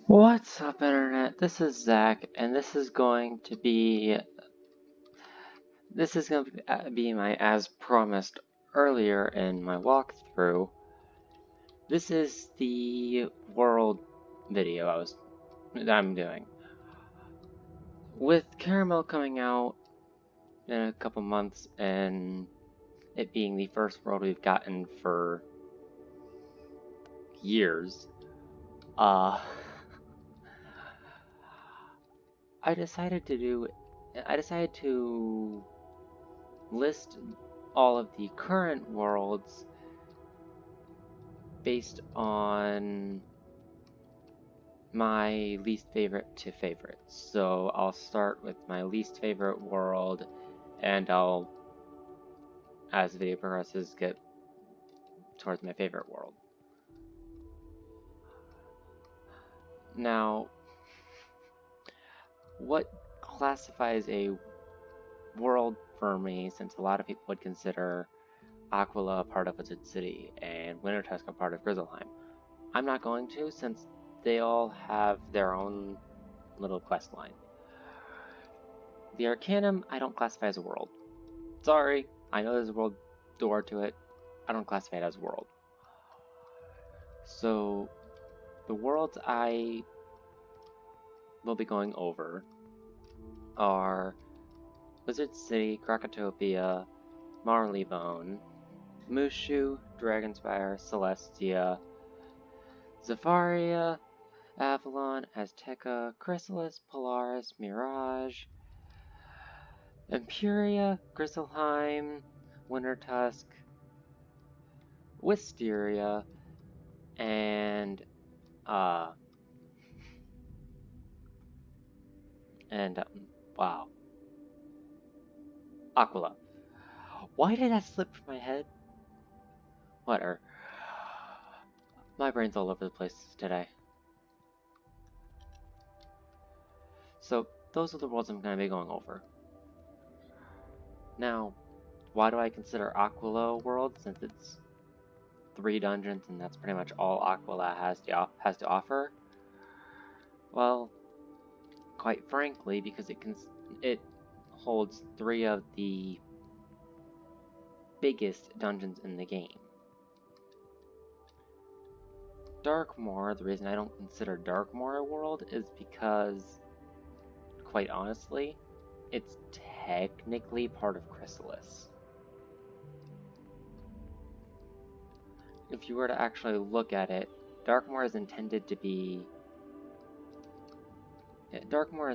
What's up, Internet? This is Zach, and this is going to be my as promised earlier in my walkthrough. This is the world video that I'm doing. With Caramel coming out in a couple months and it being the first world we've gotten for years, I decided to list all of the current worlds based on my least favorite to favorite. So I'll start with my least favorite world, and I'll, as the video progresses, get towards my favorite world. Now, what classifies a world for me, since a lot of people would consider Aquila a part of Wizard City and Wintertusk a part of Grizzlheim? I'm not going to, since they all have their own little quest line. The Arcanum, I don't classify as a world. Sorry, I know there's a world door to it. I don't classify it as a world. So, the worlds I will be going over are Wizard City, Crocotopia, Marleybone, Mushu, Dragonspire, Celestia, Zephyria, Avalon, Azteca, Chrysalis, Polaris, Mirage, Imperia, Grizzlheim, Wintertusk, Wisteria, and wow, Aquila. Why did that slip from my head? Whatever. My brain's all over the place today. So, those are the worlds I'm going to be going over. Now, why do I consider Aquila a world, since it's 3 dungeons and that's pretty much all Aquila has to offer? Well, quite frankly, because it holds 3 of the biggest dungeons in the game. Darkmoor, the reason I don't consider Darkmoor a world is because, quite honestly, it's technically part of Chrysalis. If you were to actually look at it, Darkmoor is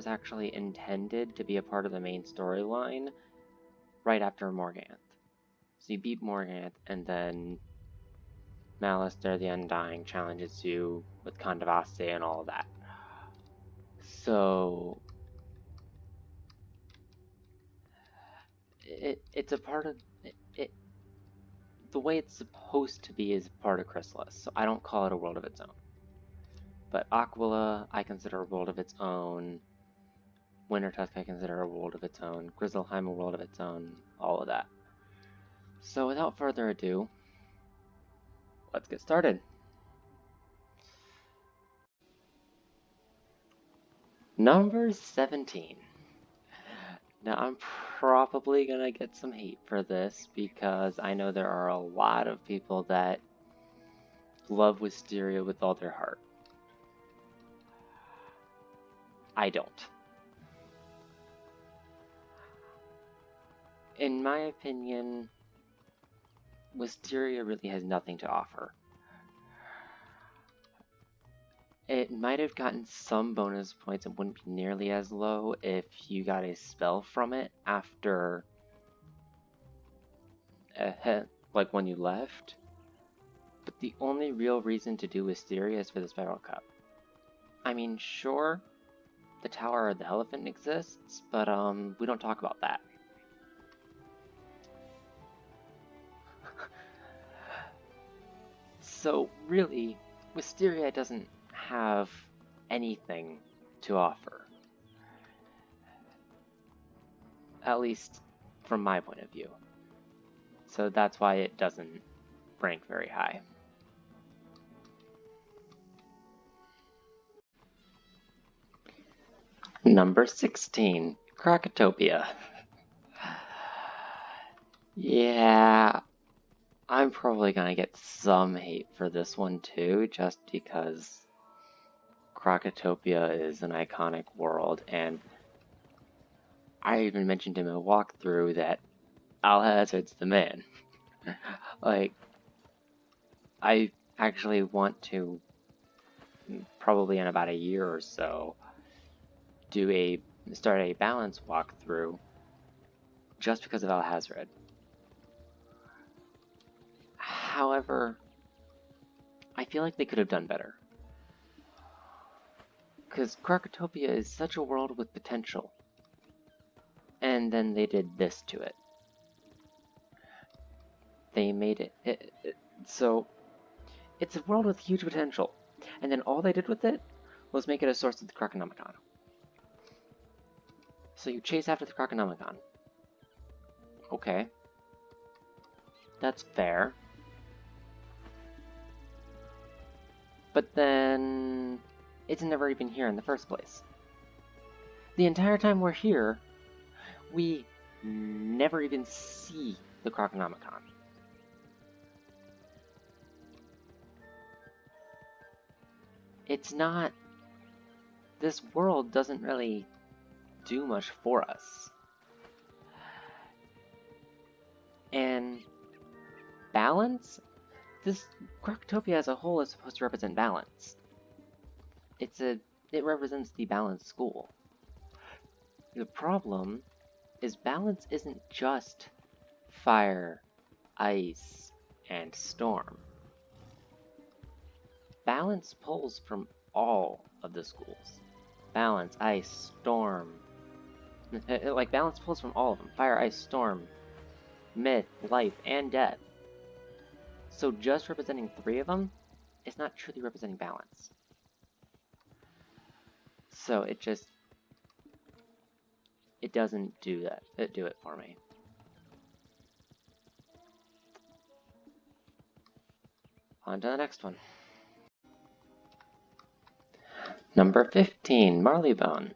actually intended to be a part of the main storyline right after Morganth. So you beat Morganth, and then Malister the Undying challenges you with Kandavasti and all of that. So it's a part of it. The way it's supposed to be is part of Chrysalis, so I don't call it a world of its own. But Aquila, I consider a world of its own. Wintertusk, I consider a world of its own. Grizzlheim, a world of its own. All of that. So without further ado, let's get started. Number 17. Now, I'm probably gonna get some hate for this, because I know there are a lot of people that love Wisteria with all their heart. I don't. In my opinion, Wisteria really has nothing to offer. It might have gotten some bonus points and wouldn't be nearly as low if you got a spell from it after, like when you left. But the only real reason to do Wisteria is for the Spiral Cup. I mean, sure, the Tower of the Elephant exists, but we don't talk about that. So really, Wisteria doesn't have anything to offer. At least from my point of view. So that's why it doesn't rank very high. Number 16, Crocotopia. Yeah, I'm probably gonna get some hate for this one too, just because Crocotopia is an iconic world, and I even mentioned in my walkthrough that Alhazard's the man. Like, I actually want to, probably in about a year or so, start a balance walkthrough just because of Alhazard. However, I feel like they could have done better. Because Crocotopia is such a world with potential. And then they did this to it. They made it so it's a world with huge potential. And then all they did with it was make it a source of the Croconomicon. So you chase after the Croconomicon. Okay. That's fair. But then it's never even here in the first place. The entire time we're here, we never even see the Croconomicon. It's not... This world doesn't really do much for us. And balance? This Crocotopia as a whole is supposed to represent balance. It represents the balanced school. The problem is balance isn't just fire, ice, and storm. Balance pulls from all of the schools. Balance, ice, storm. Like, balance pulls from all of them. Fire, ice, storm, myth, life, and death. So just representing 3 of them is not truly representing balance. So it doesn't do that. Do it for me. On to the next one. Number 15, Marleybone.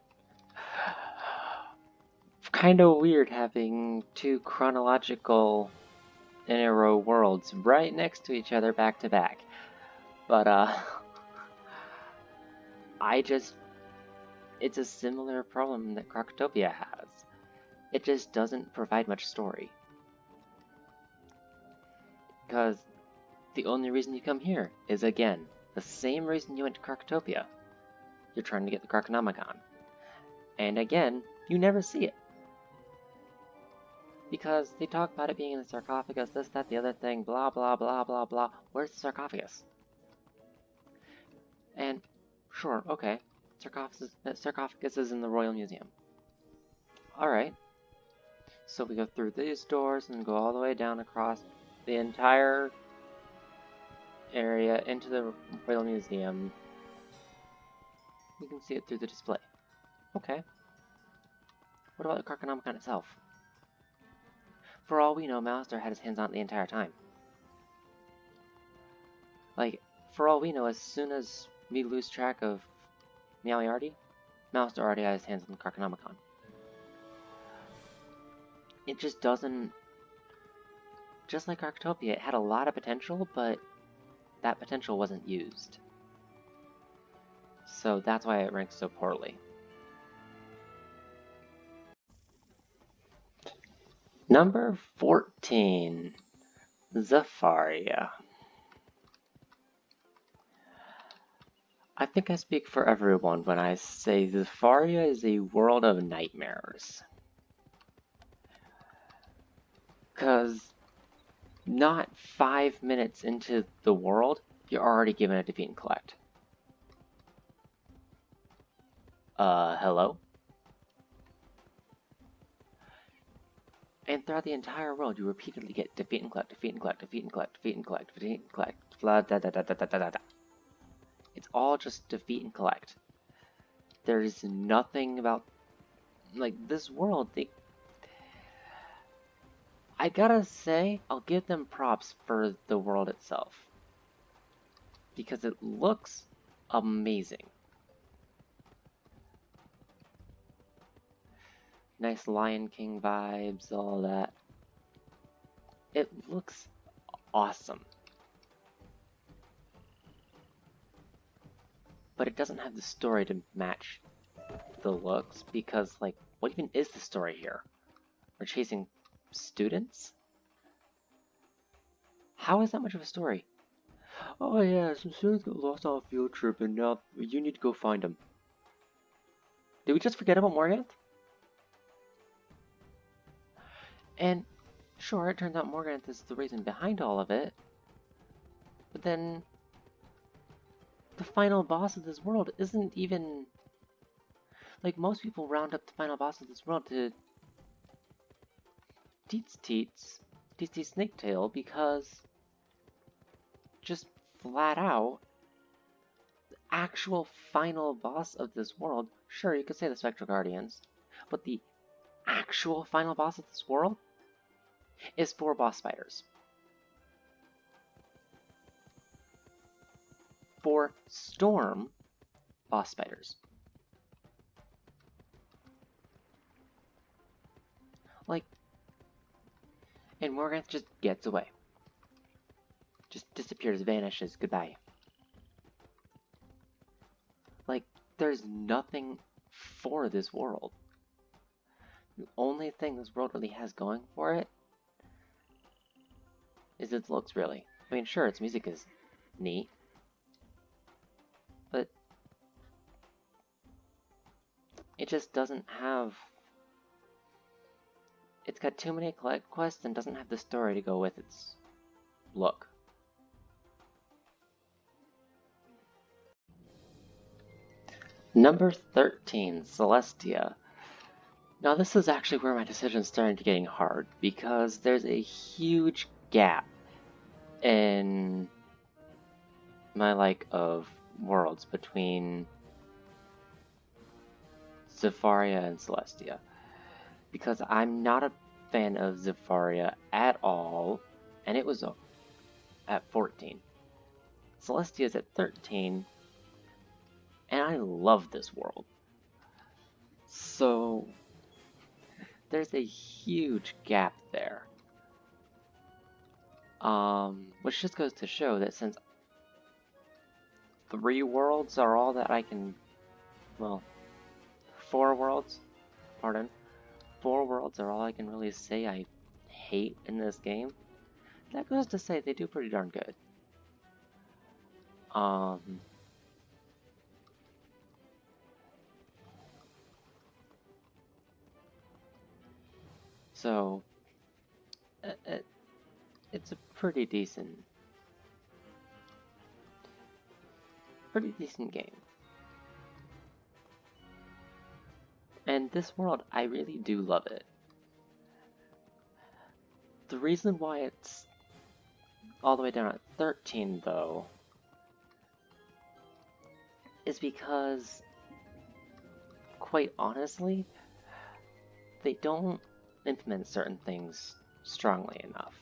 Kinda weird having 2 chronological in a row worlds right next to each other back to back. But, it's a similar problem that Crocotopia has. It just doesn't provide much story. Because the only reason you come here is, again, the same reason you went to Crocotopia. You're trying to get the Croconomicon. And again, you never see it. Because they talk about it being in the sarcophagus, this, that, the other thing, blah, blah, blah, blah, blah. Where's the sarcophagus? And, sure, okay, sarcophagus is in the Royal Museum. Alright. So we go through these doors and go all the way down across the entire area into the Royal Museum. We can see it through the display. Okay. What about the Croconomicon itself? For all we know, Malister had his hands on it the entire time. Like, for all we know, as soon as we lose track of Meowiarty, Malister already had his hands on the Croconomicon. It just doesn't... Just like Crocotopia, it had a lot of potential, but that potential wasn't used. So that's why it ranks so poorly. Number 14, Zephyria. I think I speak for everyone when I say Zephyria is a world of nightmares. Because not 5 minutes into the world, you're already given a defeat and collect. Hello? And throughout the entire world, you repeatedly get defeat and collect, defeat and collect, defeat and collect, defeat and collect, defeat and collect, blah, da da da da da da da. It's all just defeat and collect. There's nothing about, like, this world. I gotta say, I'll give them props for the world itself. Because it looks amazing. Nice Lion King vibes, all that. It looks awesome. But it doesn't have the story to match the looks, because, like, what even is the story here? We're chasing students? How is that much of a story? Oh yeah, some students got lost on a field trip and now you need to go find them. Did we just forget about Morganth? And sure, it turns out Morganth is the reason behind all of it, but then the final boss of this world isn't even... Like, most people round up the final boss of this world to Teets Snaketail because just flat out, the actual final boss of this world, sure, you could say the Spectral Guardians, but the actual final boss of this world is 4 boss spiders. 4 storm boss spiders. Like, and Morganth just gets away. Just disappears, vanishes, goodbye. Like, there's nothing for this world. The only thing this world really has going for it is its looks, really. I mean, sure, its music is neat, but it just doesn't have... It's got too many collect quests and doesn't have the story to go with its look. Number 13, Celestia. Now this is actually where my decision's starting to getting hard, because there's a huge gap in my like of worlds between Zephyria and Celestia. Because I'm not a fan of Zephyria at all, and it was at 14. Celestia's at 13, and I love this world. So there's a huge gap there. Which just goes to show that since 3 worlds are all that I can, well, 4 worlds, pardon, 4 worlds are all I can really say I hate in this game, that goes to say they do pretty darn good. So, it's a pretty decent game. And this world, I really do love it. The reason why it's all the way down at 13, though, is because, quite honestly, they don't implement certain things strongly enough.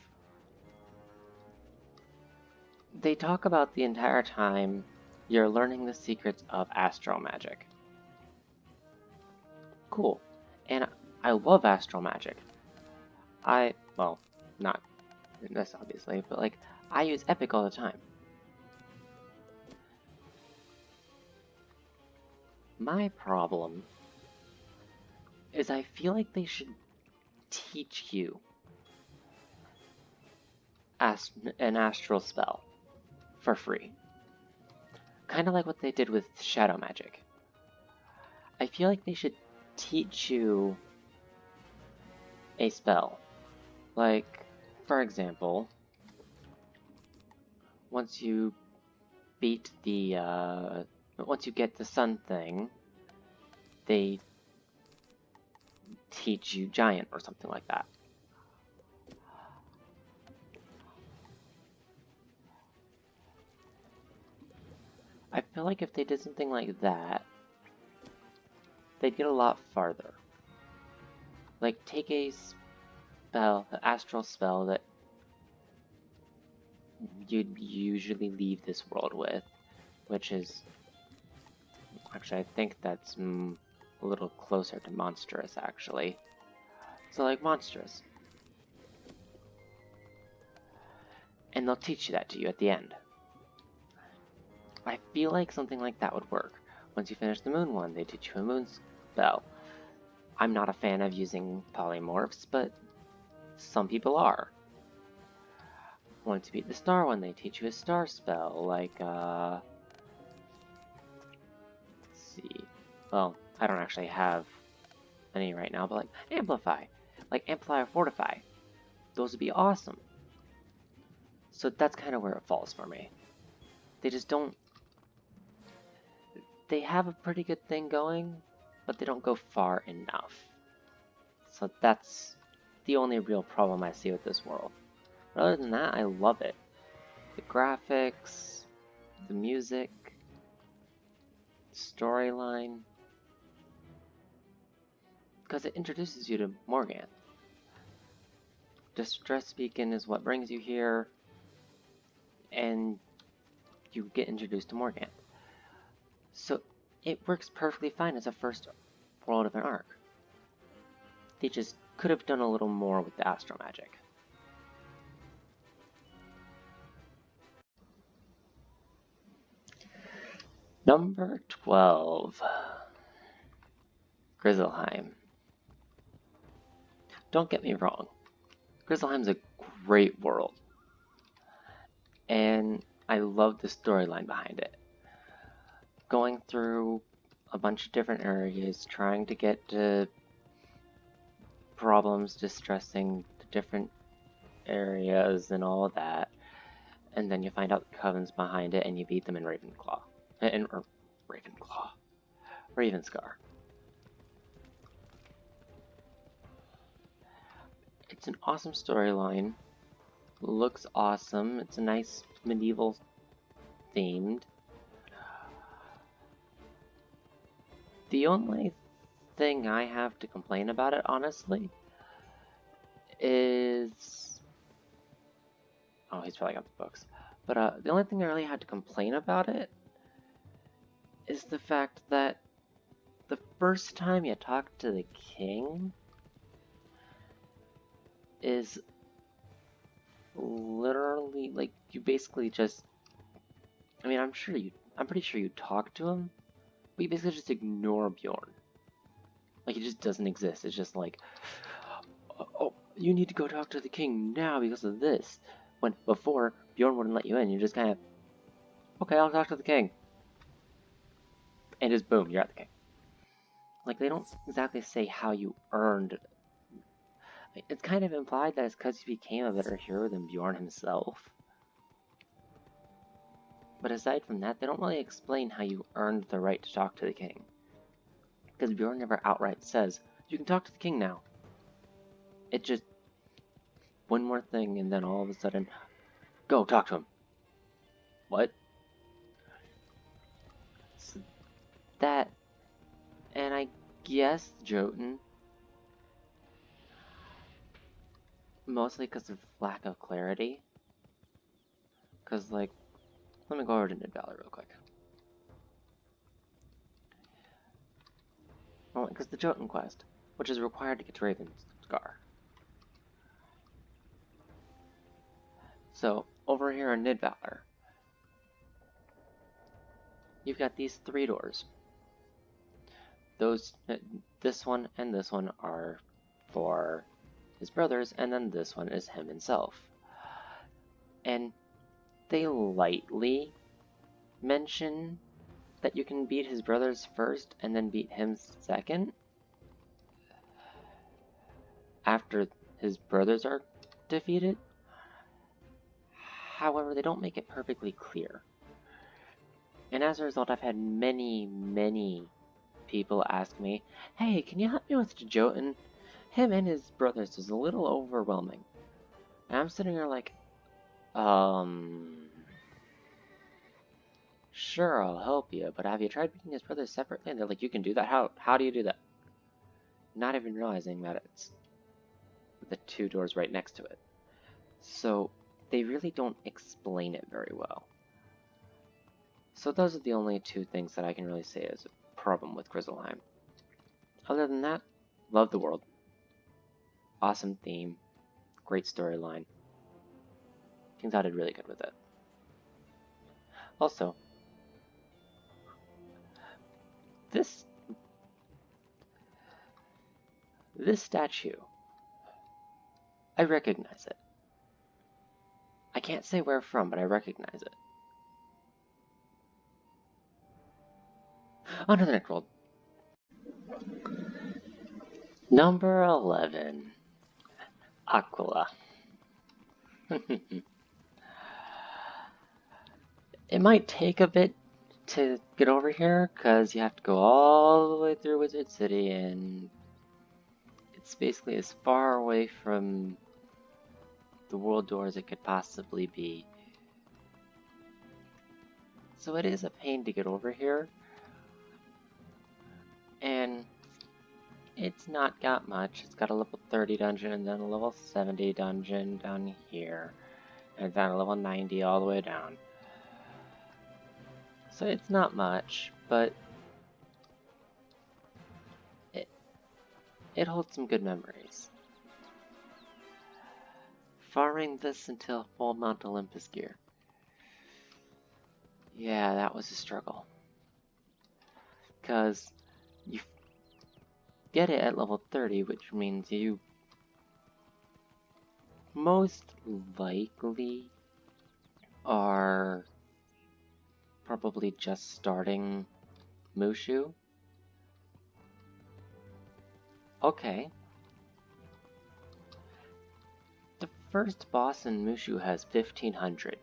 They talk about the entire time you're learning the secrets of astral magic. Cool. And I love astral magic. Well, not in this obviously, but like, I use Epic all the time. My problem is I feel like they should teach you an astral spell for free. Kind of like what they did with shadow magic. I feel like they should teach you a spell. Like, for example, once you beat the, once you get the sun thing, they teach you giant or something like that. I feel like if they did something like that, they'd get a lot farther. Like, take a spell, an astral spell that you'd usually leave this world with, which is, actually I think that's a little closer to monstrous, actually. So like monstrous. And they'll teach you that to you at the end. I feel like something like that would work. Once you finish the moon one, they teach you a moon spell. I'm not a fan of using polymorphs, but some people are. Once you beat the star one, they teach you a star spell, like, let's see. Well, I don't actually have any right now, but like, amplify. Like, amplify or fortify. Those would be awesome. So that's kind of where it falls for me. They just don't... They have a pretty good thing going, but they don't go far enough. So that's the only real problem I see with this world. But other than that, I love it. The graphics, the music, storyline, because it introduces you to Morganth. Distress Beacon is what brings you here, and you get introduced to Morganth. So it works perfectly fine as a first world of an arc. They just could have done a little more with the astro magic. Number 12. Grizzlheim. Don't get me wrong, Grizzleheim's a great world, and I love the storyline behind it. Going through a bunch of different areas, trying to get to problems distressing the different areas and all of that, and then you find out the covens behind it and you beat them in Ravenscar. It's an awesome storyline, looks awesome, it's a nice medieval themed. The only thing I have to complain about it, honestly, is... Oh, he's probably got the books. But the only thing I really had to complain about it is the fact that the first time you talk to the king is literally, like, you basically just... I mean, I'm pretty sure you talk to him, but you basically just ignore Bjorn. Like, he just doesn't exist. It's just like, oh, you need to go talk to the king now because of this. When before, Bjorn wouldn't let you in. You're just kind of, okay, I'll talk to the king. And just boom, you're at the king. Like, they don't exactly say how you earned. It's kind of implied that it's because you became a better hero than Bjorn himself. But aside from that, they don't really explain how you earned the right to talk to the king. Because Bjorn never outright says, you can talk to the king now. It just, one more thing, and then all of a sudden, go talk to him. What? So that, and I guess Jotun, mostly because of lack of clarity. Because, like, let me go over to Nidvalor real quick. Well, because the Jotun quest, which is required to get to Ravenscar. So, over here on Nidvalor, you've got these 3 doors. This one and this one are for his brothers, and then this one is him himself. And they lightly mention that you can beat his brothers first and then beat him second after his brothers are defeated. However, they don't make it perfectly clear. And as a result, I've had many people ask me, hey, can you help me with Jotun? Him and his brothers is a little overwhelming. And I'm sitting there like, sure, I'll help you, but have you tried beating his brothers separately? And they're like, you can do that? How do you do that? Not even realizing that it's the 2 doors right next to it. So, they really don't explain it very well. So those are the only 2 things that I can really say is a problem with Grizzlheim. Other than that, love the world. Awesome theme, great storyline. Turns out I did really good with it. Also, this statue, I recognize it. I can't say where from, but I recognize it. On to the next world. Number 11. Aquila. It might take a bit to get over here, because you have to go all the way through Wizard City, and it's basically as far away from the world door as it could possibly be. So it is a pain to get over here, and it's not got much. It's got a level 30 dungeon and then a level 70 dungeon down here, and then a level 90 all the way down. So it's not much, but it holds some good memories. Farming this until full Mount Olympus gear. Yeah, that was a struggle. Because you get it at level 30, which means you most likely are probably just starting Mushu. Okay. The first boss in Mushu has 1500.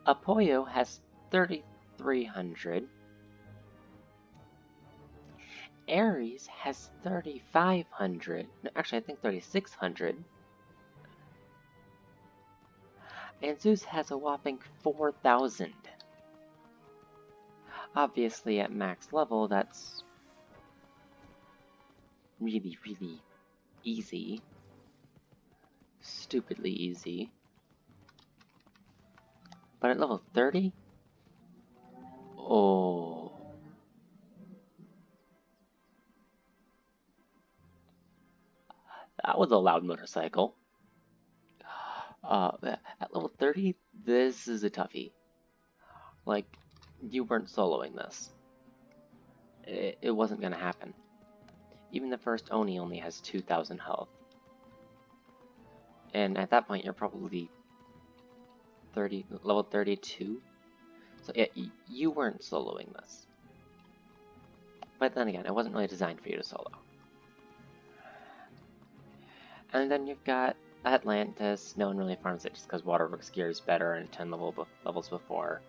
Apoyo has 3300. Ares has 3500. No, actually, I think 3600. And Zeus has a whopping 4000. Obviously, at max level, that's really, really easy. Stupidly easy. But at level 30? Oh. That was a loud motorcycle. At level 30, this is a toughie. Like, you weren't soloing this. It wasn't gonna happen. Even the first Oni only has 2000 health. And at that point, you're probably level 32. So yeah, you weren't soloing this. But then again, it wasn't really designed for you to solo. And then you've got Atlantis. No one really farms it just because Waterworks gear is better and 10 levels before.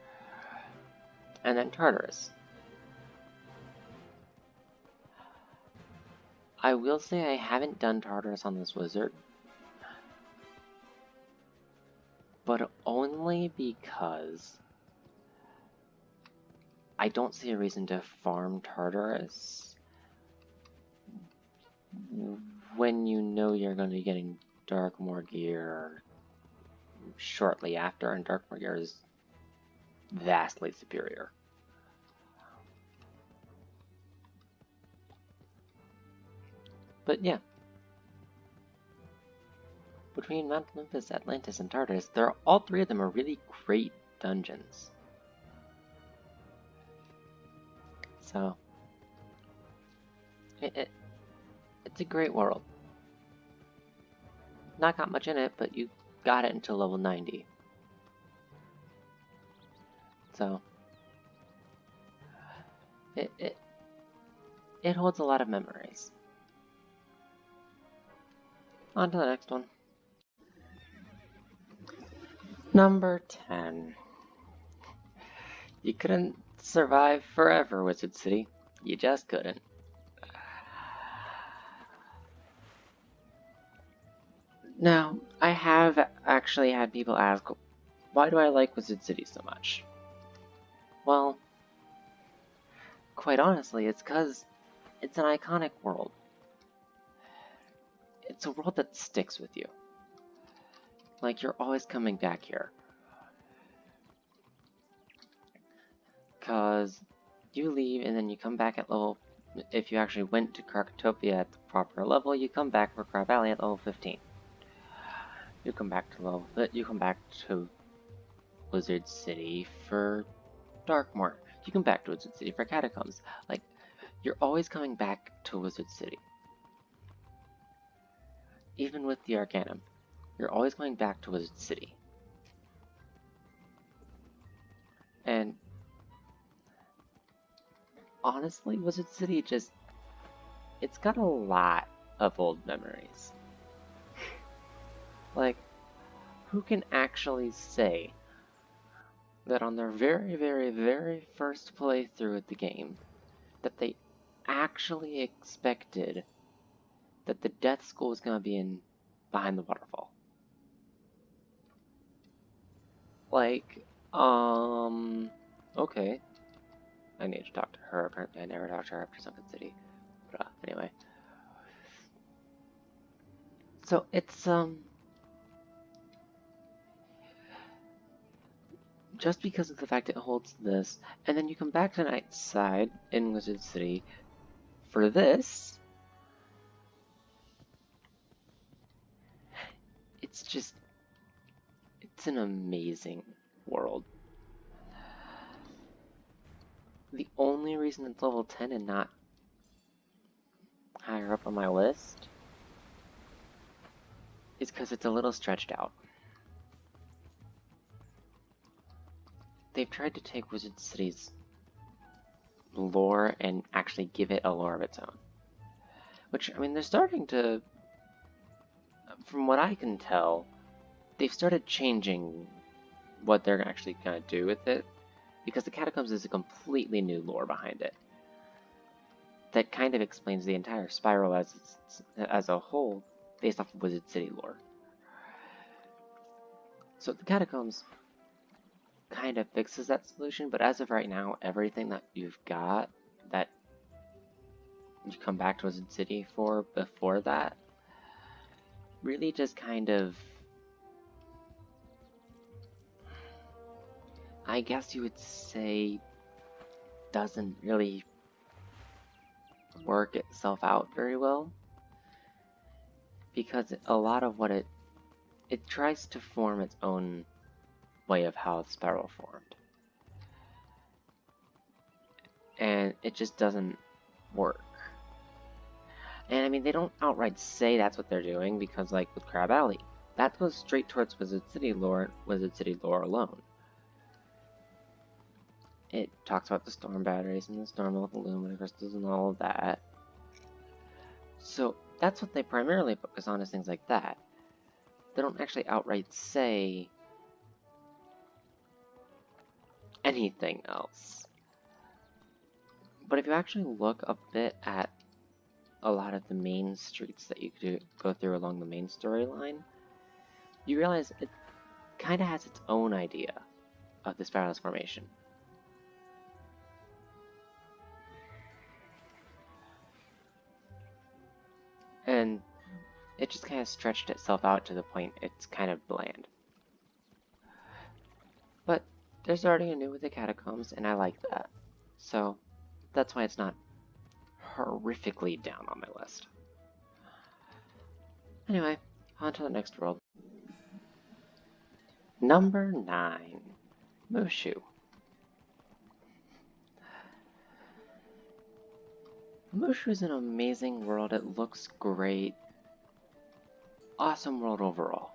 And then Tartarus. I will say I haven't done Tartarus on this wizard. But only because I don't see a reason to farm Tartarus when you know you're going to be getting Darkmoor gear shortly after, and Darkmoor gear is vastly superior. But yeah. Between Mount Olympus, Atlantis, and Tartarus, all three of them are really great dungeons. So, it's a great world. Not got much in it, but you got it until level 90. So, it holds a lot of memories. On to the next one. Number 10. You couldn't survive forever, Wizard City. You just couldn't. Now, I have actually had people ask, why do I like Wizard City so much? Well, quite honestly, it's because it's an iconic world. It's a world that sticks with you. Like, you're always coming back here. Because you leave and then you come back at level. If you actually went to Crocotopia at the proper level, you come back for Crab Alley at level 15. You come back to Wizard City for Darkmoor. You come back to Wizard City for Catacombs. Like, you're always coming back to Wizard City. Even with the Arcanum, you're always going back to Wizard City. And honestly, Wizard City it's got a lot of old memories. Like, who can actually say that on their very, very, very first playthrough of the game, that they actually expected that the Death School was going to be behind the waterfall? Like, okay. I need to talk to her. Apparently I never talked to her after Sunken City. But, anyway. So, it's, just because of the fact it holds this, and then you come back to Nightside in Wizard City for this, it's an amazing world. The only reason it's level 10 and not higher up on my list is because it's a little stretched out. They've tried to take Wizard City's lore and actually give it a lore of its own. Which, I mean, they're starting to, from what I can tell, they've started changing what they're actually going to do with it, because the Catacombs is a completely new lore behind it that kind of explains the entire spiral as a whole based off of Wizard City lore. So the Catacombs kind of fixes that solution, but as of right now, everything that you've got that you come back to Wizard City for before that really just kind of, I guess you would say, doesn't really work itself out very well, because a lot of what it tries to form its own way of how the spiral formed, and it just doesn't work. And I mean, they don't outright say that's what they're doing, because like with Crab Alley, that goes straight towards Wizard City lore alone. It talks about the storm batteries and the storm with aluminum crystals and all of that. So that's what they primarily focus on, is things like that. They don't actually outright say anything else. But if you actually look a bit at a lot of the main streets that you could go through along the main storyline, you realize it kind of has its own idea of the spiral's formation. And it just kind of stretched itself out to the point it's kind of bland. But there's already a new with the Catacombs, and I like that. So that's why it's not horrifically down on my list. Anyway, on to the next world. Number 9, Mushu. Mushu is an amazing world. It looks great. Awesome world overall.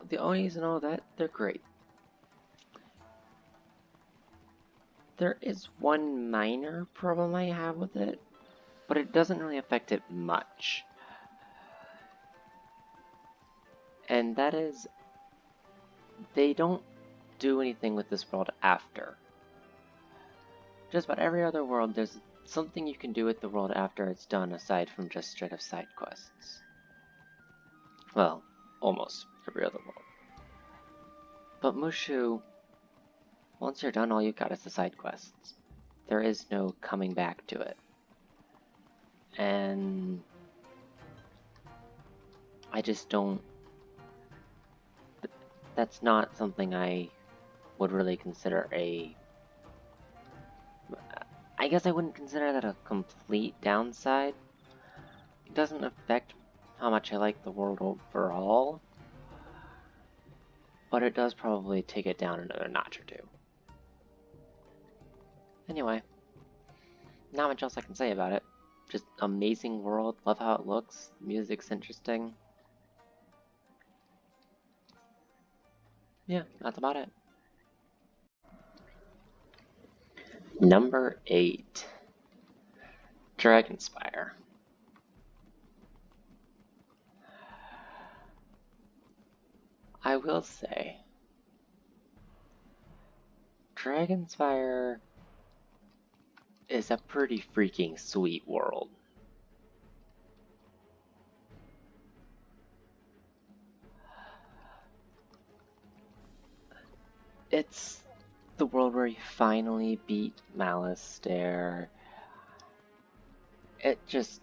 The Onis and all that, they're great. There is one minor problem I have with it, but it doesn't really affect it much. And that is, they don't do anything with this world after. Just about every other world, there's something you can do with the world after it's done, aside from just straight up side quests. Well, almost every other world. But Mushu, once you're done, all you got is the side quests. There is no coming back to it. And I just don't... That's not something I would really consider a... I guess I wouldn't consider that a complete downside. It doesn't affect how much I like the world overall, but it does probably take it down another notch or two. Anyway, not much else I can say about it. Just amazing world, love how it looks, the music's interesting. Yeah, that's about it. Number 8. Dragonspire. I will say, Dragonspire is a pretty freaking sweet world. It's the world where you finally beat Malastare. It's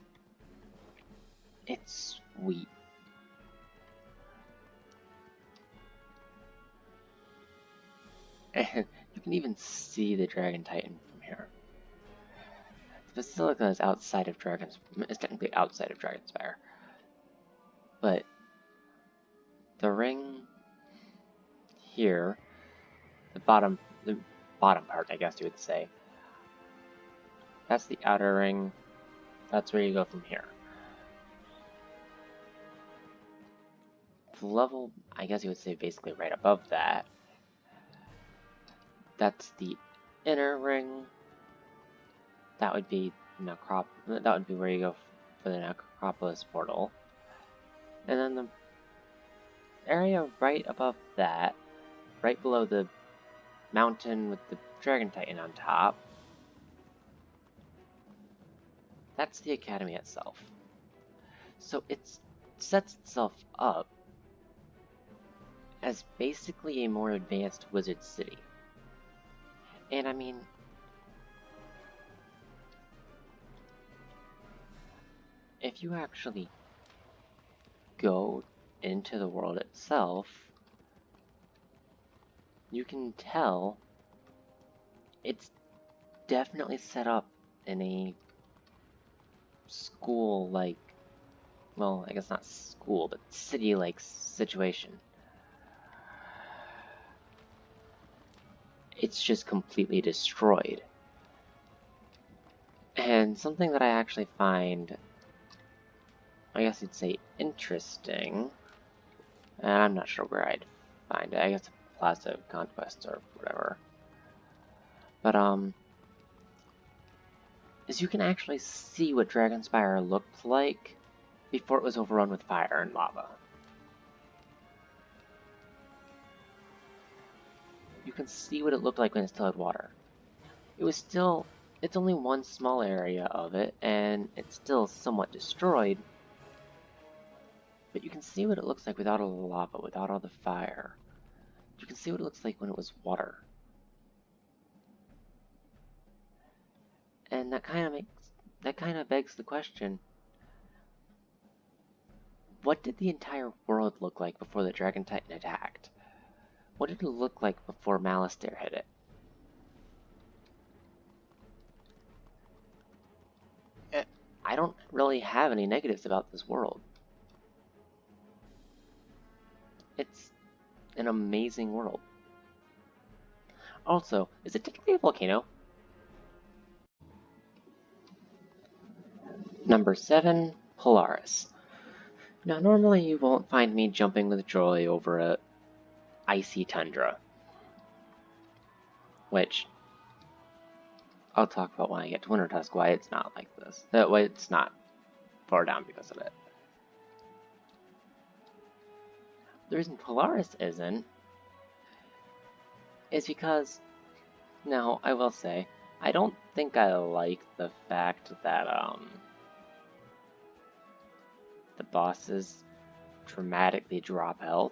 sweet. And you can even see the Dragon Titan from here. The Basilica is outside of it's technically outside of Dragonspire. But the ring here, the bottom part, I guess you would say, that's the outer ring. That's where you go from here. The level, I guess you would say, basically right above that, that's the inner ring. That would be that would be where you go for the Necropolis portal. And then the area right above that, right below the mountain with the Dragon Titan on top, that's the Academy itself. So it sets itself up as basically a more advanced wizard city. And I mean, if you actually go into the world itself, you can tell it's definitely set up in a school-like, well, I guess not school, but city-like situation. It's just completely destroyed. And something that I actually find, I guess you'd say, interesting, and I'm not sure where I'd find it, I guess Plaza Conquest or whatever, but is you can actually see what Dragonspire looked like before it was overrun with fire and lava. You can see what it looked like when it still had water. It's only one small area of it, and it's still somewhat destroyed, but you can see what it looks like without all the lava, without all the fire. You can see what it looks like when it was water. And that kind of begs the question, what did the entire world look like before the Dragon Titan attacked? What did it look like before Malastare hit it? I don't really have any negatives about this world. It's an amazing world. Also, is it technically a volcano? Number 7, Polaris. Now, normally you won't find me jumping with joy over a icy tundra, which I'll talk about when I get to Wintertusk, why it's not like this. Why it's not far down because of it. The reason Polaris isn't is because, now, I will say, I don't think I like the fact that, the bosses dramatically drop health.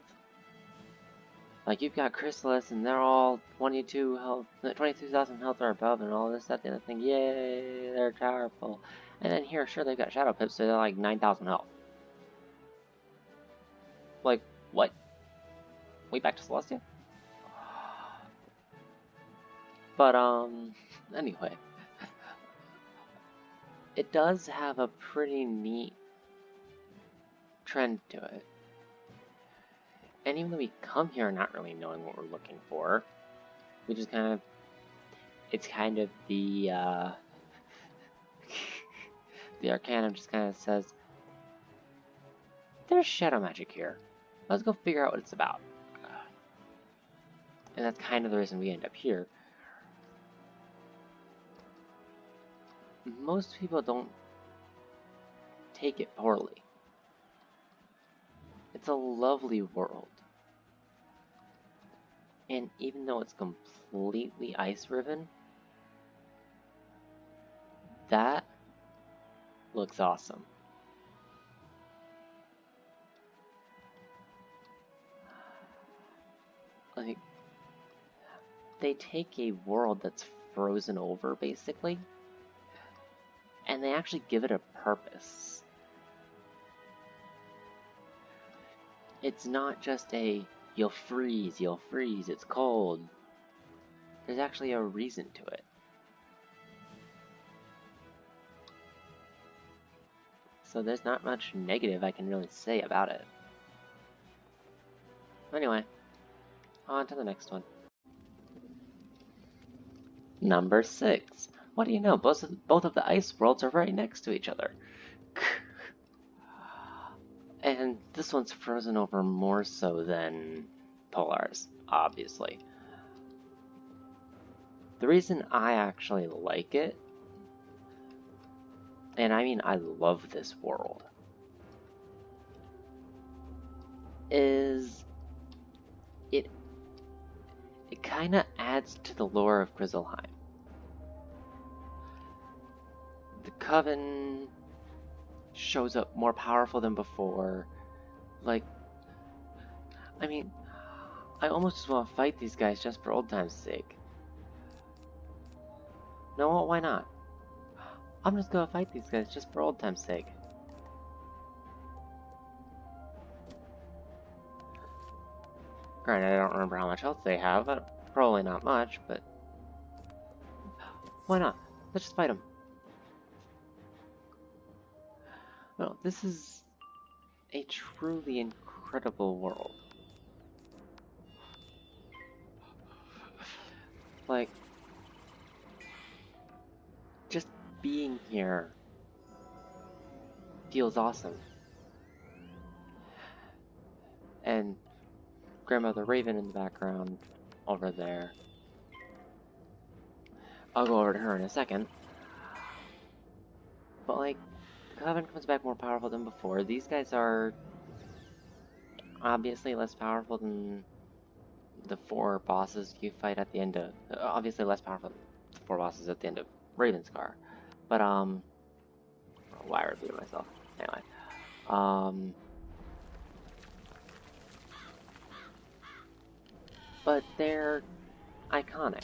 Like, you've got Chrysalis, and they're all 22,000 health or above, and all this, that, the other thing. Yay, they're powerful. And then here, sure, they've got Shadow Pips, so they're like 9,000 health. Like, what? Way back to Celestia? But, anyway. It does have a pretty neat trend to it. And even though we come here not really knowing what we're looking for, we just kind of... It's kind of the, the Arcanum just kind of says, there's shadow magic here. Let's go figure out what it's about. And that's kind of the reason we end up here. Most people don't take it poorly. It's a lovely world. And even though it's completely ice-riven, that looks awesome. Like, they take a world that's frozen over, basically, and they actually give it a purpose. It's not just a, you'll freeze, it's cold. There's actually a reason to it. So there's not much negative I can really say about it. Anyway, on to the next one. Number 6. What do you know? Both of the ice worlds are right next to each other. And this one's frozen over more so than Polaris, obviously. The reason I actually like it, and I mean I love this world, is it kind of adds to the lore of Grizzlheim. The Coven shows up more powerful than before. Like, I mean, I almost just want to fight these guys just for old time's sake. No, why not? I'm just gonna fight these guys just for old time's sake. Granted, I don't remember how much health they have, but probably not much, but... Why not? Let's just fight them. No, this is a truly incredible world. Like, just being here feels awesome. And Grandmother Raven in the background over there. I'll go over to her in a second. But like, the Coven comes back more powerful than before. These guys are obviously less powerful than the 4 bosses you fight at the end of... obviously less powerful than the 4 bosses at the end of Ravenscar. But, why I repeated myself? Anyway. But they're iconic.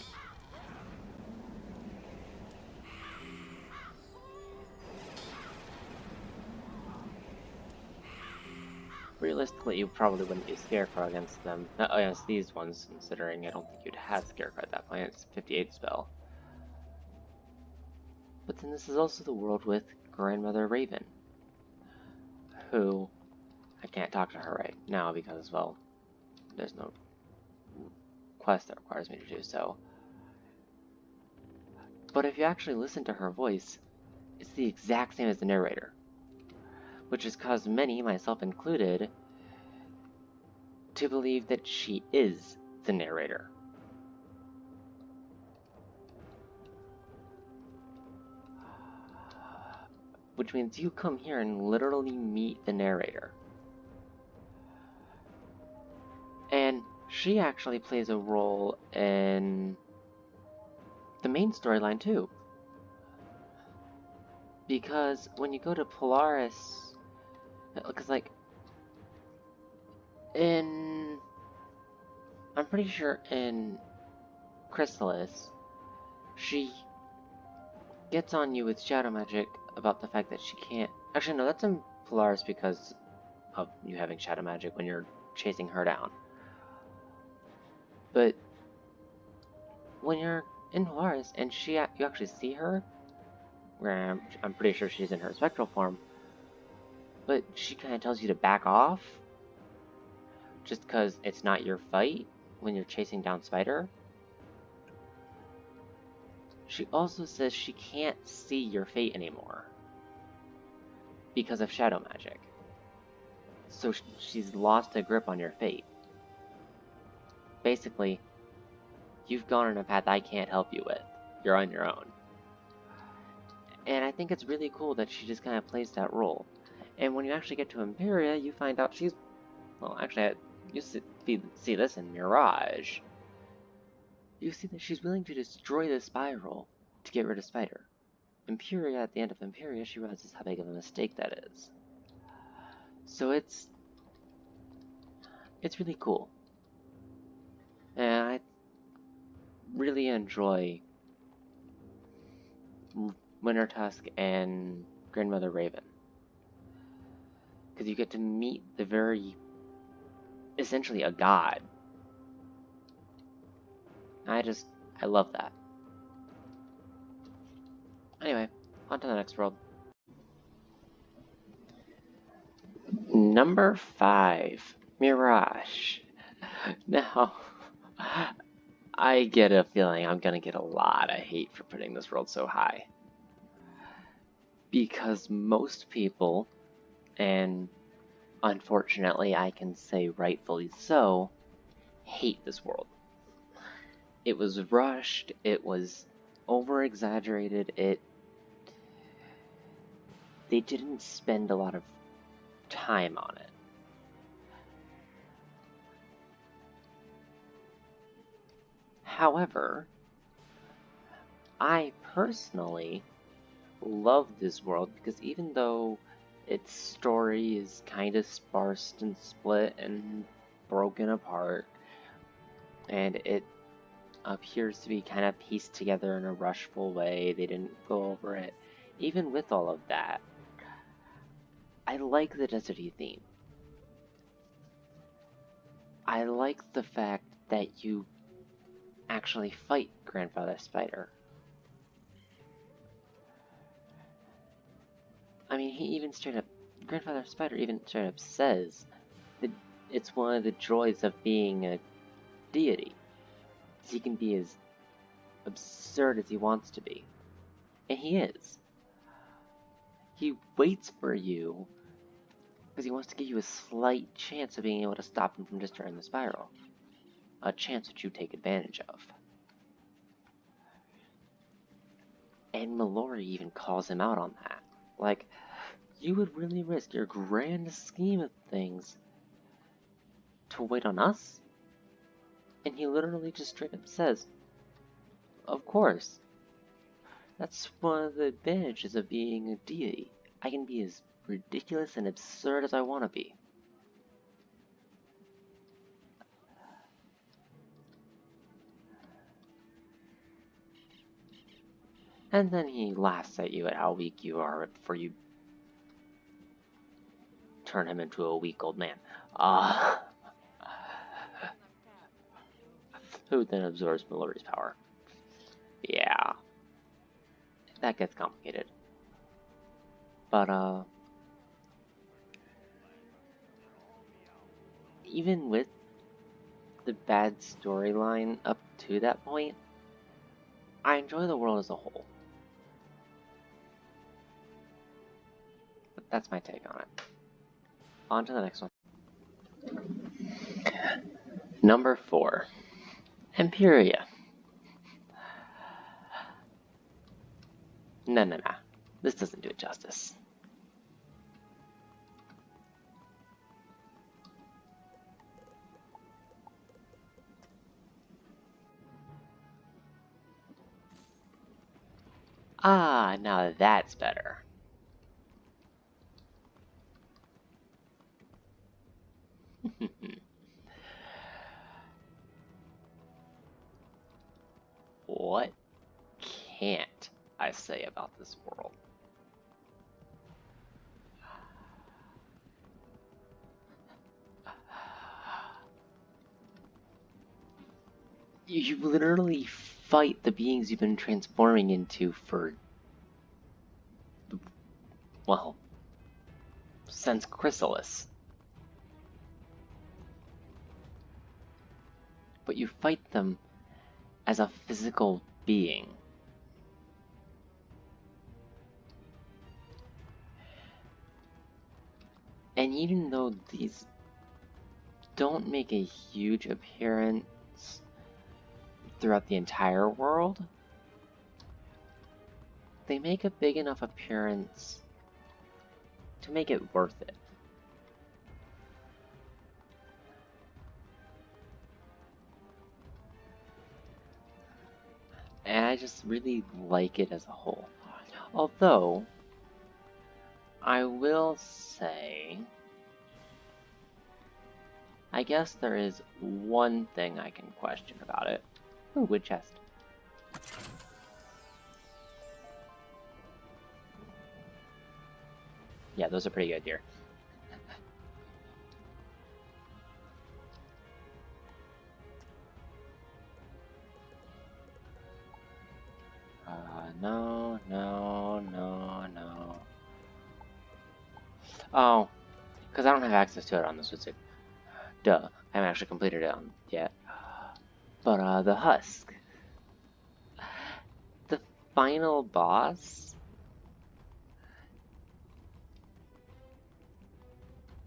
Realistically, you probably wouldn't use Scarecrow against them. Against these ones, considering I don't think you'd have Scarecrow at that point. It's a 58 spell. But then this is also the world with Grandmother Raven, who I can't talk to her right now because, well, there's no quest that requires me to do so. But if you actually listen to her voice, it's the exact same as the narrator, which has caused many, myself included, to believe that she is the narrator. Which means you come here and literally meet the narrator. And she actually plays a role in the main storyline too. Because when you go to Polaris, because like, I'm pretty sure in Chrysalis, she gets on you with shadow magic about the fact that she can't... Actually, no, that's in Polaris because of you having shadow magic when you're chasing her down. But when you're in Polaris and you actually see her, where I'm pretty sure she's in her spectral form, but she kind of tells you to back off just because it's not your fight when you're chasing down Spider. She also says she can't see your fate anymore because of shadow magic. So she's lost a grip on your fate. Basically, you've gone on a path I can't help you with. You're on your own. And I think it's really cool that she just kind of plays that role. And when you actually get to Imperia, you find out she's... Well, actually, you see this in Mirage. You see that she's willing to destroy the spiral to get rid of Spider. Imperia, at the end of Imperia, she realizes how big of a mistake that is. So it's really cool. And I really enjoy Wintertusk and Grandmother Raven. Because you get to meet essentially a god. I love that. Anyway, on to the next world. Number 5, Mirage. Now, I get a feeling I'm gonna get a lot of hate for putting this world so high. Because most people, and unfortunately I can say rightfully so, hate this world. It was rushed, it was over-exaggerated, they didn't spend a lot of time on it. However, I personally love this world because even though its story is kind of sparse and split and broken apart, and it appears to be kind of pieced together in a rushful way, they didn't go over it. Even with all of that, I like the deserty theme. I like the fact that you actually fight Grandfather Spider. I mean, Grandfather Spider even straight up says that it's one of the joys of being a deity. He can be as absurd as he wants to be. And he is. He waits for you because he wants to give you a slight chance of being able to stop him from destroying the spiral. A chance that you take advantage of. And Mallory even calls him out on that. Like, you would really risk your grand scheme of things to wait on us? And he literally just straight up says, of course. That's one of the advantages of being a deity. I can be as ridiculous and absurd as I want to be. And then he laughs at you at how weak you are before you turn him into a weak old man. Who then absorbs Mallory's power. Yeah. That gets complicated. But, even with the bad storyline up to that point, I enjoy the world as a whole. But that's my take on it. On to the next one. Number 4. Imperia. No. This doesn't do it justice. Now that's better. What can't I say about this world? You literally fight the beings you've been transforming into for, well, since Chrysalis. But you fight them as a physical being. And even though these don't make a huge appearance throughout the entire world, they make a big enough appearance to make it worth it. And I just really like it as a whole. Although, I will say, I guess there is one thing I can question about it. Ooh, wood chest. Yeah, those are pretty good here. No. Oh, because I don't have access to it on this wizard. Duh, I haven't actually completed it yet. But, the husk. The final boss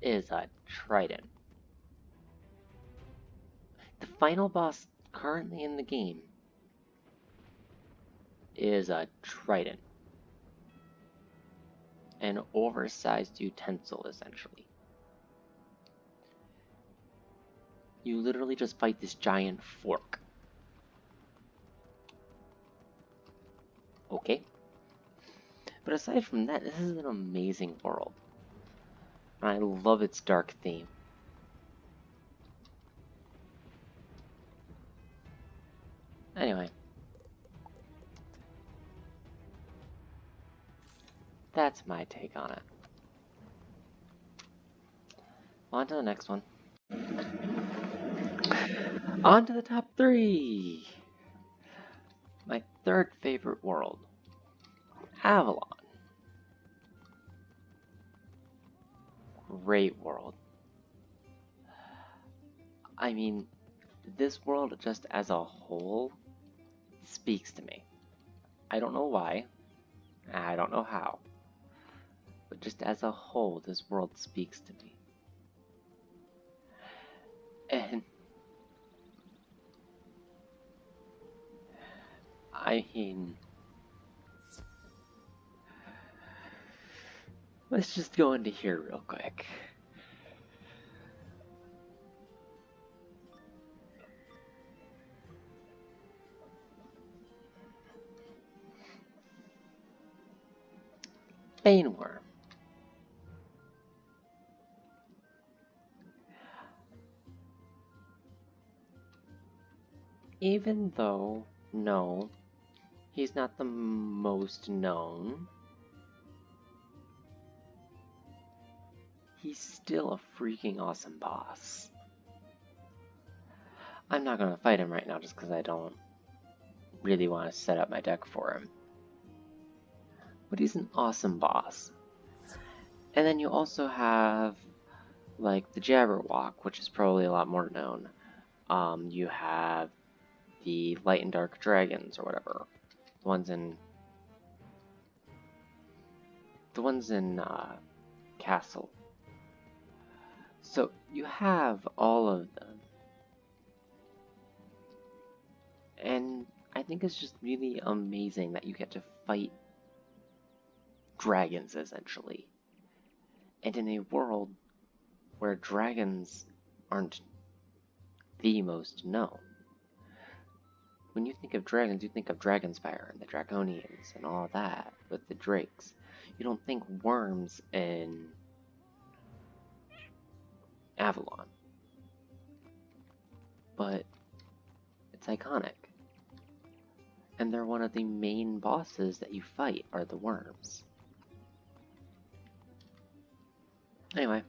is a trident. The final boss currently in the game is a trident. An oversized utensil, essentially. You literally just fight this giant fork. Okay. But aside from that, this is an amazing world. And I love its dark theme. Anyway. That's my take on it. On to the next one. On to the top 3! My third favorite world. Avalon. Great world. I mean, this world just as a whole speaks to me. I don't know why. I don't know how. But just as a whole, this world speaks to me. And I mean, let's just go into here real quick. Baneworm. Even though, no, he's not the most known, he's still a freaking awesome boss. I'm not gonna fight him right now just because I don't really want to set up my deck for him. But he's an awesome boss. And then you also have, like, the Jabberwock, which is probably a lot more known. You have the Light and Dark Dragons, or whatever. The ones in Castle. So you have all of them. And I think it's just really amazing that you get to fight dragons, essentially. And in a world where dragons aren't the most known. When you think of dragons, you think of Dragonspire and the Draconians and all that with the drakes. You don't think worms in Avalon. But it's iconic. And they're one of the main bosses that you fight are the worms. Anyway.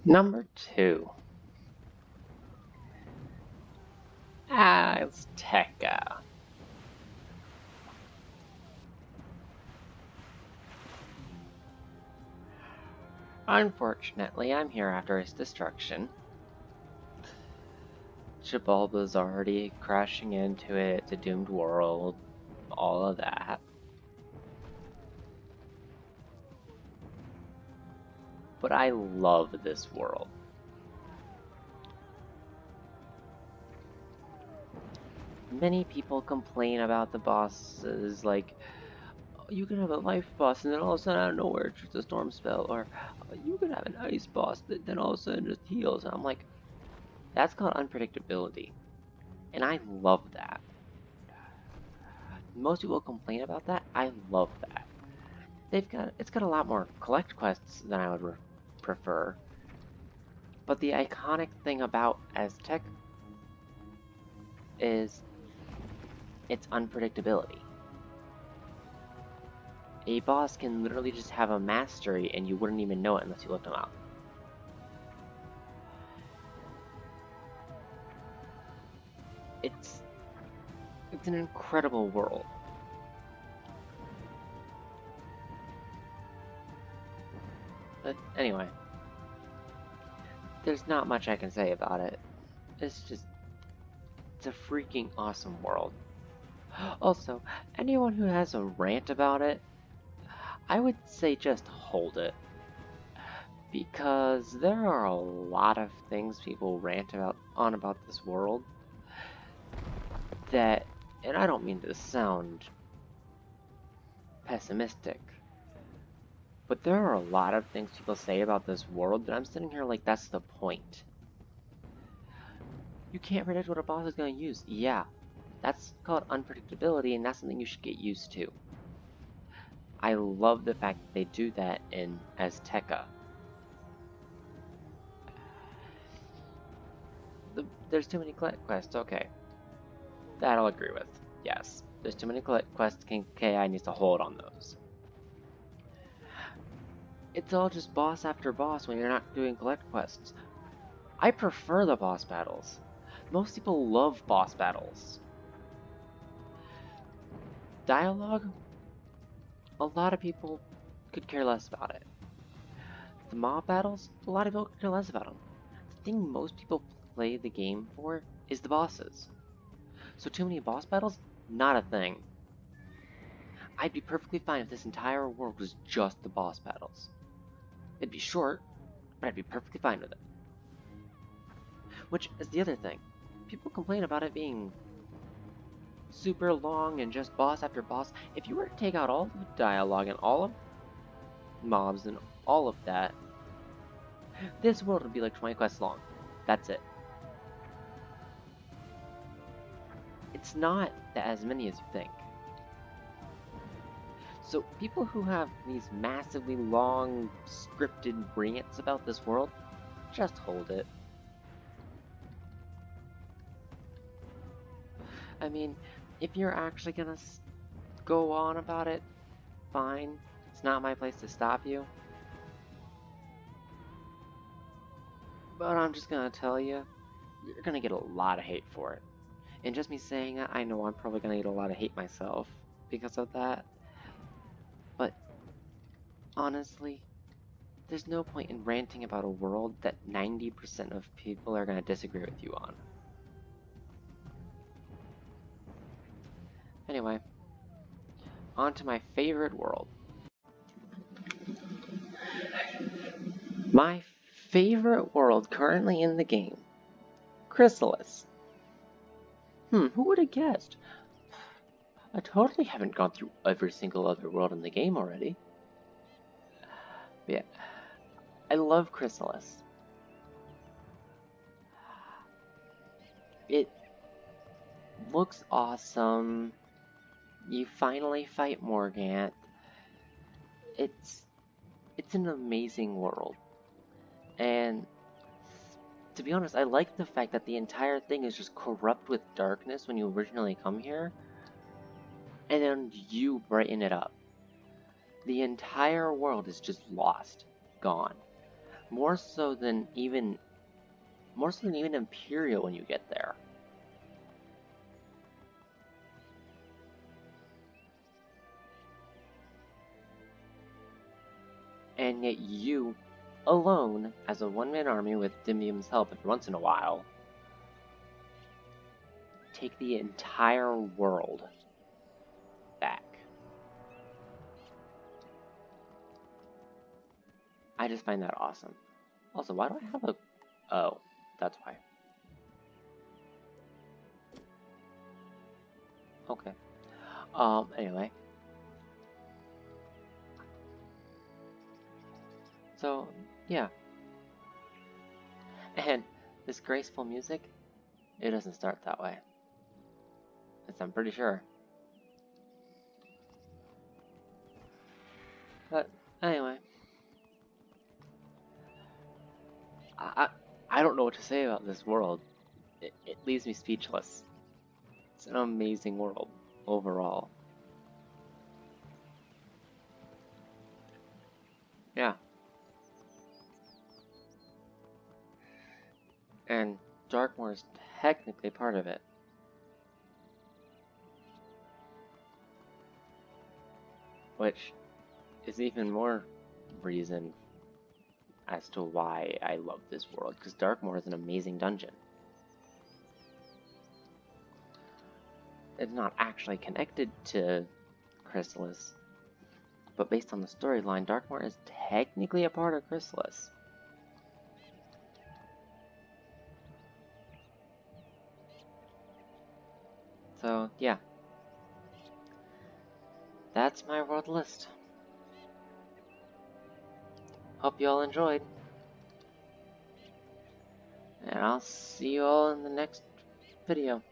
Number 2. Azteca. Unfortunately, I'm here after its destruction. Chibalba's already crashing into it, it's a doomed world, all of that. But I love this world. Many people complain about the bosses, like, oh, you can have a life boss and then all of a sudden out of nowhere it's just a storm spell, or you can have an ice boss that then all of a sudden just heals, and I'm like, that's called unpredictability. And I love that. Most people complain about that. I love that. It's got a lot more collect quests than I would prefer. But the iconic thing about Aztec is its unpredictability. A boss can literally just have a mastery and you wouldn't even know it unless you looked him up. It's an incredible world. But anyway, there's not much I can say about it. It's a freaking awesome world. Also, anyone who has a rant about it, I would say just hold it. Because there are a lot of things people rant about this world that, and I don't mean to sound pessimistic, but there are a lot of things people say about this world that I'm sitting here like, that's the point. You can't predict what a boss is going to use. Yeah, that's called unpredictability, and that's something you should get used to. I love the fact that they do that in Azteca. There's too many collect quests, okay. That I'll agree with. Yes, there's too many collect quests, KI needs to hold on those. It's all just boss after boss when you're not doing collect quests. I prefer the boss battles. Most people love boss battles. Dialogue? A lot of people could care less about it. The mob battles? A lot of people could care less about them. The thing most people play the game for is the bosses. So too many boss battles? Not a thing. I'd be perfectly fine if this entire world was just the boss battles. It'd be short, but I'd be perfectly fine with it. Which is the other thing. People complain about it being super long and just boss after boss. If you were to take out all the dialogue and all of mobs and all of that, this world would be like 20 quests long. That's it. It's not as many as you think. So people who have these massively long scripted rants about this world, just hold it. I mean, if you're actually gonna go on about it, fine. It's not my place to stop you. But I'm just gonna tell you, you're gonna get a lot of hate for it. And just me saying that, I know I'm probably gonna get a lot of hate myself because of that. But honestly, there's no point in ranting about a world that 90% of people are gonna disagree with you on. Anyway, on to my favorite world. My favorite world currently in the game, Chrysalis. Who would have guessed? I totally haven't gone through every single other world in the game already. But yeah, I love Chrysalis. It looks awesome. You finally fight Morgant. It's an amazing world. And to be honest, I like the fact that the entire thing is just corrupt with darkness when you originally come here, and then you brighten it up. The entire world is just lost, gone. More so than even Imperia when you get there. And yet you, alone, as a one-man army with Dimium's help every once in a while, take the entire world back. I just find that awesome. Also, why do I have a... Oh, that's why. Okay. Anyway. So, yeah. And this graceful music, it doesn't start that way. I'm pretty sure. But, anyway. I don't know what to say about this world. It leaves me speechless. It's an amazing world, overall. Yeah. And Darkmoor is technically part of it. Which is even more reason as to why I love this world, because Darkmoor is an amazing dungeon. It's not actually connected to Chrysalis, but based on the storyline, Darkmoor is technically a part of Chrysalis. So, yeah. That's my world list. Hope you all enjoyed. And I'll see you all in the next video.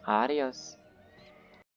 Adios.